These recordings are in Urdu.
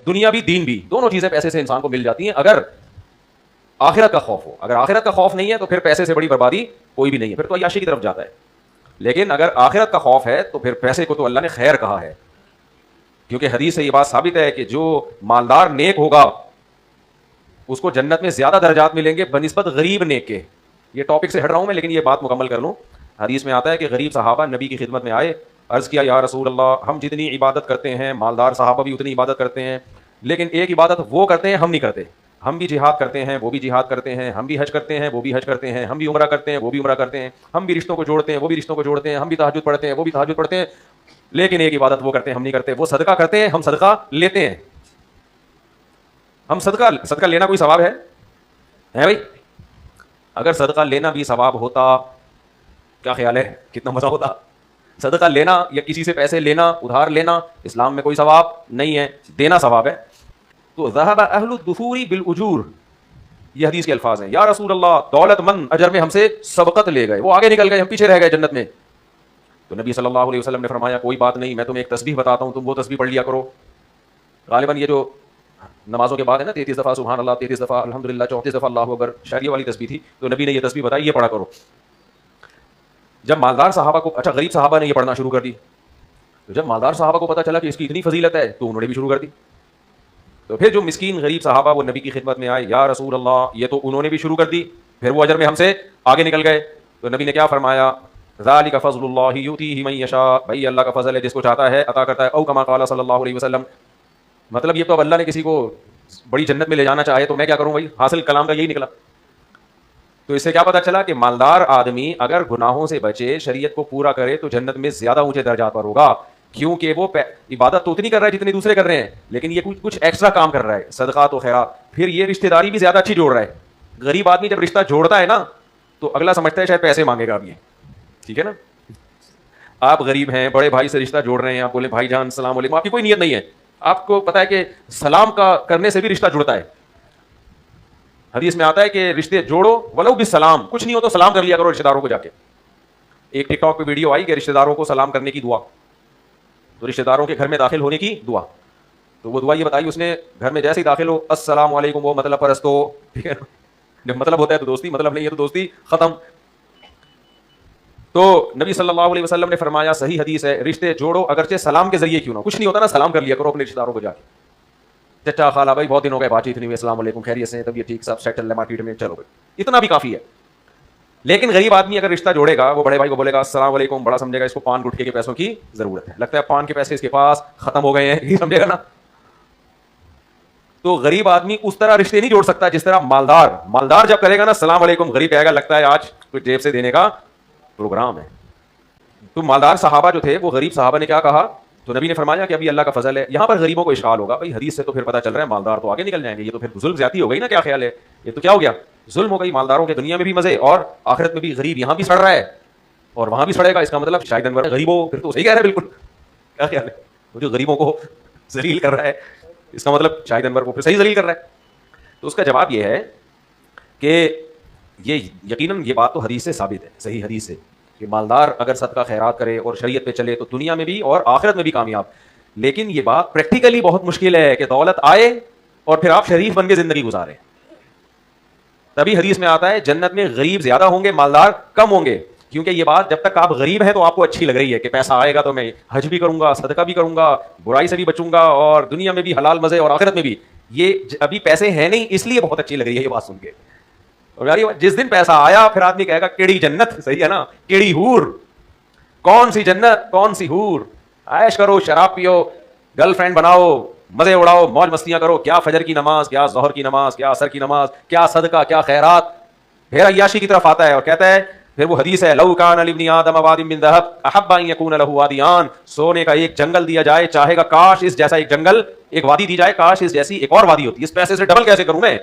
دنیا بھی دین بھی، دونوں چیزیں پیسے سے انسان کو مل جاتی ہیں اگر آخرت کا خوف ہو. اگر آخرت کا خوف نہیں ہے تو پھر پیسے سے بڑی بربادی کوئی بھی نہیں ہے، پھر تو عیاشی کی طرف جاتا ہے. لیکن اگر آخرت کا خوف ہے تو پھر پیسے کو تو اللہ نے خیر کہا ہے، کیونکہ حدیث سے یہ بات ثابت ہے کہ جو مالدار نیک ہوگا اس کو جنت میں زیادہ درجات ملیں گے بنسبت غریب نیک کے. یہ ٹاپک سے ہٹ رہا ہوں میں، لیکن یہ بات مکمل کر لوں. حدیث میں آتا ہے کہ غریب صحابہ نبی کی خدمت میں آئے، عرض کیا یا رسول اللہ ہم جتنی عبادت کرتے ہیں مالدار صحابہ بھی اتنی عبادت کرتے ہیں، لیکن ایک عبادت وہ کرتے ہیں ہم نہیں کرتے. ہم بھی جہاد کرتے ہیں وہ بھی جہاد کرتے ہیں، ہم بھی حج کرتے ہیں وہ بھی حج کرتے ہیں، ہم بھی عمرہ کرتے ہیں وہ بھی عمرہ کرتے ہیں، ہم بھی رشتوں کو جوڑتے ہیں وہ بھی رشتوں کو جوڑتے ہیں، ہم بھی تہجد پڑھتے ہیں وہ بھی تہجد پڑھتے ہیں، لیکن ایک عبادت وہ کرتے ہیں ہم نہیں کرتے. وہ صدقہ کرتے ہیں ہم صدقہ لیتے ہیں. ہم صدقہ لینا کوئی ثواب ہے بھائی؟ اگر صدقہ لینا بھی ثواب ہوتا کیا خیال ہے کتنا مزہ ہوتا؟ صدقہ لینا یا کسی سے پیسے لینا ادھار لینا اسلام میں کوئی ثواب نہیں ہے، دینا ثواب ہے. تو ذهب اہل الدثور بالاجور، یہ حدیث کے الفاظ ہیں. یا رسول اللہ دولت مند اجر میں ہم سے سبقت لے گئے، وہ آگے نکل گئے ہم پیچھے رہ گئے جنت میں. تو نبی صلی اللہ علیہ وسلم نے فرمایا کوئی بات نہیں، میں تمہیں ایک تسبیح بتاتا ہوں، تم وہ تسبیح پڑھ لیا کرو. غالباً یہ جو نمازوں کے بعد ہے نا 33 دفعہ سبحان اللہ، 33 دفعہ الحمدللہ، 34 دفعہ اللہ اکبر، شاعری والی تسبیح تھی. تو نبی نے یہ تسبیح بتائی، یہ پڑھا کرو. جب مالدار صحابہ کو، اچھا غریب صحابہ نے یہ پڑھنا شروع کر دی، تو جب مالدار صحابہ کو پتہ چلا کہ اس کی اتنی فضیلت ہے تو انہوں نے بھی شروع کر دی. تو پھر جو مسکین غریب صحابہ وہ نبی کی خدمت میں آئے، یا رسول اللہ، یہ تو انہوں نے بھی شروع کر دی، پھر وہ اجر میں ہم سے آگے نکل گئے. تو نبی نے کیا فرمایا؟ ذالک فضل اللہ یؤتیہ من یشاء، بھائی اللہ کا فضل ہے جس کو چاہتا ہے عطا کرتا ہے. او کما قال صلی اللہ علیہ وسلم، مطلب یہ تو اب اللہ نے کسی کو بڑی جنت میں لے جانا چاہے تو میں کیا کروں بھائی؟ حاصل کلام کا یہی نکلا. تو اس سے کیا پتا چلا کہ مالدار آدمی اگر گناہوں سے بچے، شریعت کو پورا کرے تو جنت میں زیادہ اونچے درجات پر ہوگا، کیونکہ وہ عبادت تو اتنی کر رہا ہے جتنی دوسرے کر رہے ہیں، لیکن یہ کچھ ایکسٹرا کام کر رہا ہے، صدقات و خیرات. پھر یہ رشتہ داری بھی زیادہ اچھی جوڑ رہا ہے. غریب آدمی جب رشتہ جوڑتا ہے نا تو اگلا سمجھتا ہے شاید پیسے مانگے گا اب یہ، ٹھیک ہے نا. آپ غریب ہیں، بڑے بھائی سے رشتہ جوڑ رہے ہیں، آپ بولے بھائی جان السلام علیکم، آپ کی کوئی نیت نہیں ہے. آپ کو پتا ہے کہ سلام کا کرنے سے بھی رشتہ جڑتا ہے. حدیث میں آتا ہے کہ رشتے جوڑو ولو بالسلام، کچھ نہیں ہو تو سلام کر لیا کرو رشتہ داروں کو جا کے. ایک ٹک ٹاک پہ ویڈیو آئی کہ رشتہ داروں کو سلام کرنے کی دعا، تو رشتہ داروں کے گھر میں داخل ہونے کی دعا. تو وہ دعا یہ بتائی اس نے، گھر میں جیسے ہی داخل ہو السلام علیکم، وہ مطلب پرست ہو، ٹھیک ہے نا. جب مطلب ہوتا ہے تو دوستی، مطلب نہیں ہے تو دوستی ختم. تو نبی صلی اللہ علیہ وسلم نے فرمایا، صحیح حدیث ہے، رشتے جوڑو اگرچہ سلام کے ذریعے کیوں نہ، کچھ نہیں ہوتا نا، سلام کر لیا کرو اپنے رشتہ داروں کو جا کے. چچا خالہ بھائی بہت دن ہو گئے بات چیت نہیں ہوئی، السلام علیکم، خیریت سے ہیں، طبیعت ٹھیک، سب سیٹ چل رہا ہے مارکیٹ میں، چلو بھائی اتنا بھی کافی ہے. لیکن غریب آدمی اگر رشتہ جوڑے گا، وہ بڑے بھائی کو بولے گا السلام علیکم، بڑا سمجھے گا اس کو پان گٹکے کے پیسوں کی ضرورت ہے، لگتا ہے پان کے پیسے اس کے پاس ختم ہو گئے ہیں، یہ سمجھے گا نا. تو غریب آدمی اس طرح رشتے نہیں جوڑ سکتا جس طرح مالدار جب کرے گا نا السلام علیکم، غریب کہے گا لگتا ہے آج کوئی جیب سے دینے کا پروگرام ہے. تو مالدار صحابہ جو تھے وہ غریب صحابہ نے کیا کہا؟ تو نبی نے فرمایا کہ ابھی اللہ کا فضل ہے. یہاں پر غریبوں کو اشکال ہوگا، بھائی حدیث سے تو پھر پتہ چل رہا ہے مالدار تو آگے نکل جائیں گے، یہ تو پھر ظلم زیادتی ہو گئی نا، کیا خیال ہے؟ یہ تو کیا ہو گیا؟ ظلم ہو گئی. مالداروں کے دنیا میں بھی مزے اور آخرت میں بھی، غریب یہاں بھی سڑ رہا ہے اور وہاں بھی سڑے گا. اس کا مطلب شاید انور غریبوں، پھر تو صحیح کہہ رہا ہے بالکل، کیا خیال ہے؟ وہ جو غریبوں کو ذلیل کر رہا ہے، اس کا مطلب شاہد انور کو پھر صحیح ذلیل کر رہا ہے. تو اس کا جواب یہ ہے کہ یہ یقیناً یہ بات تو حدیث سے ثابت ہے، صحیح حدیث سے، کہ مالدار اگر صدقہ خیرات کرے اور شریعت پہ چلے تو دنیا میں بھی اور آخرت میں بھی کامیاب. لیکن یہ بات پریکٹیکلی بہت مشکل ہے کہ دولت آئے اور پھر آپ شریف بن کے زندگی گزاریں. تبھی حدیث میں آتا ہے جنت میں غریب زیادہ ہوں گے، مالدار کم ہوں گے. کیونکہ یہ بات جب تک آپ غریب ہیں تو آپ کو اچھی لگ رہی ہے کہ پیسہ آئے گا تو میں حج بھی کروں گا، صدقہ بھی کروں گا، برائی سے بھی بچوں گا، اور دنیا میں بھی حلال مزے اور آخرت میں بھی. یہ ابھی پیسے ہیں نہیں، اس لیے بہت اچھی لگ رہی ہے یہ بات سن کے. اور یار جس دن پیسہ آیا پھر آدمی کہے گا کیڑی جنت، صحیح ہے نا، کیڑی حور، کون سی جنت، کون سی حور، عیش کرو، شراب پیو، گرل فرینڈ بناؤ، مزے اڑاؤ، موج مستیاں کرو، کیا فجر کی نماز، کیا ظہر کی نماز، کیا عصر کی نماز، کیا صدقہ، کیا خیرات. پھر عیاشی کی طرف آتا ہے اور کہتا ہے، پھر وہ حدیث ہے لو کان لابن آدم واد من ذهب احب ان يكون له وادیان، سونے کا ایک جنگل دیا جائے، چاہے گا کاش اس جیسا ایک جنگل، ایک وادی دی جائے، کاش اس جیسی ایک اور وادی ہوتی. اس پیسے سے ڈبل کیسے کروں میں،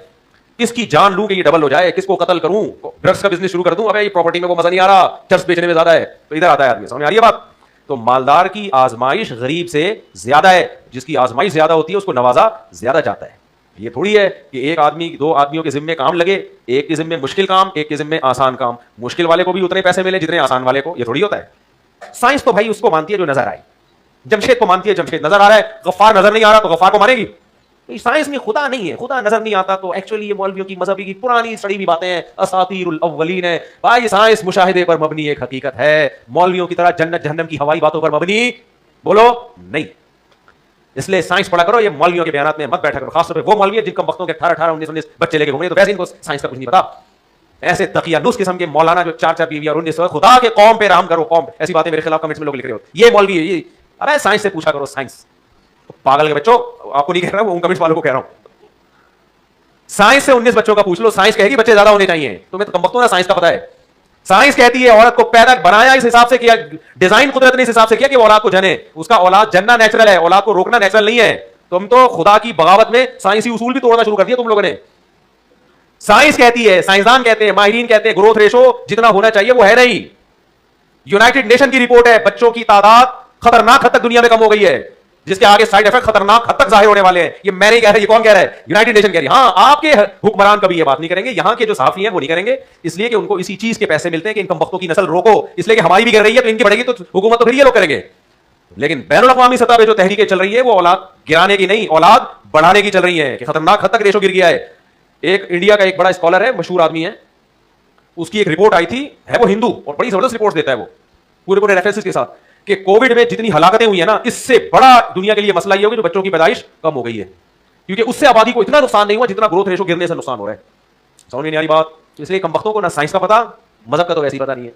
کس کی جان لوں کہ یہ ڈبل ہو جائے، کس کو قتل کروں، ڈرگس کا بزنس شروع کر دوں، ابے یہ پراپرٹی میں وہ مزہ نہیں آ رہا، چرس بیچنے میں زیادہ ہے. تو ادھر آتا ہے آدمی، سمجھ آ رہی ہے بات؟ تو مالدار کی آزمائش غریب سے زیادہ ہے، جس کی آزمائش زیادہ ہوتی ہے اس کو نوازا زیادہ جاتا ہے. یہ تھوڑی ہے کہ ایک آدمی دو آدمیوں کے ذمے کام لگے، ایک کے ذمے مشکل کام، ایک کے ذمے آسان کام، مشکل والے کو بھی اتنے پیسے ملے جتنے آسان والے کو. یہ تھوڑی ہوتا ہے. سائنس تو بھائی اس کو مانتی ہے جو نظر آئے. جمشید کو مانتی ہے، جمشید نظر آ رہا ہے، غفار نظر نہیں آ رہا تو غفار کو مانے گی. سائنس میں خدا نہیں ہے, خدا نظر نہیں آتا, تو ایکچولی یہ مولویوں کی مذہبی کی پرانی سڑی ہوئی باتیں ہیں, اساطیر الاولین ہے. بھائی سائنس مشاہدے پر مبنی ایک حقیقت ہے, مولویوں کی طرح جنت جہنم کی ہوائی باتوں پر مبنی بولو نہیں. اس لیے سائنس پڑھا کرو, یہ مولویوں کے بیانات میں مت بیٹھا کرو, خاص طور پہ وہ مولوی جن کم وقتوں کے 18 19 بچے لے کے گھومے, تو ویسے ان کو سائنس کا کچھ نہیں پتا. ایسے تقیانوس قسم کے مولانا جو 4 بیوی اور 19 خدا کے قوم پہ رحم کرو, قوم ایسی باتیں میرے خلاف کمنٹس میں لوگ لکھ رہے ہو, یہ مولوی ہے یہ. ارے سائنس سے پوچھا کرو, سائنس. پاگل کے بچوں, آپ کو نہیں کہہ رہا ہوں, ان کمنٹس والوں کو کہہ رہا ہوں. سائنس سے 19 بچوں کا پوچھ لو, سائنس کہے گی بچے زیادہ ہونے چاہیے. تمہیں تو کم وقتوں نا سائنس کا پتا ہے. سائنس کہتی ہے عورت کو پیدا بنایا اس حساب سے کیا, ڈیزائن قدرت نے اس حساب سے کیا کہ وہ اولاد کو جنے, اس کا اولاد جننا نیچرل ہے, اولاد کو روکنا نیچرل نہیں ہے. تم تو خدا کی بغاوت میں سائنسی اصول بھی توڑنا شروع کر دیا تم لوگوں نے. سائنس کہتی ہے, سائنسدان کہتے ہیں, ماہرین کہتے ہیں گروتھ ریشو جتنا ہونا چاہیے وہ ہے نہیں. یونائٹڈ نیشن کی رپورٹ ہے, بچوں کی تعداد خطرناک حد تک دنیا میں کم ہو گئی ہے, جس کے آگے سائیڈ افیکٹ خطرناک حد تک ظاہر ہونے والے ہیں. یہ میں نہیں کہہ رہا, یہ کون کہہ رہا ہے؟ یونائٹڈ نیشن کہہ رہی ہے. ہاں آپ کے حکمران کبھی یہ بات نہیں کریں گے, یہاں کے جو صحافی ہیں وہ نہیں کریں گے, اس لیے کہ ان کو اسی چیز کے پیسے ملتے ہیں کہ ان کم وقتوں کی نسل روکو, اس لیے کہ ہماری بھی گر رہی ہے تو ان کی بڑھے گی تو حکومت تو پھر یہ لوگ کریں گے. لیکن بین الاقوامی سطح پہ جو تحریکیں چل رہی ہے وہ اولاد گرانے کی نہیں, اولاد بڑھانے کی چل رہی ہیں کہ خطرناک حد تک ریشو گر گیا ہے. ایک انڈیا کا ایک بڑا اسکالر ہے, مشہور آدمی ہے, اس کی ایک رپورٹ آئی تھی, ہے وہ ہندو اور بڑی زبردست رپورٹ دیتا ہے وہ پورے ریفرنسز کے ساتھ, کہ کووڈ میں جتنی ہلاکتیں ہوئی ہیں نا, اس سے بڑا دنیا کے لیے مسئلہ یہ ہوگا جو بچوں کی پیدائش کم ہو گئی ہے, کیونکہ اس سے آبادی کو اتنا نقصان نہیں ہوا جتنا گروتھ ریشو گرنے سے نقصان ہو رہا ہے. سمجھ میں نہیں آ رہی بات؟ اس لیے کم وقتوں کو نہ سائنس کا پتا, مذہب کا تو ویسے ہی پتا نہیں ہے.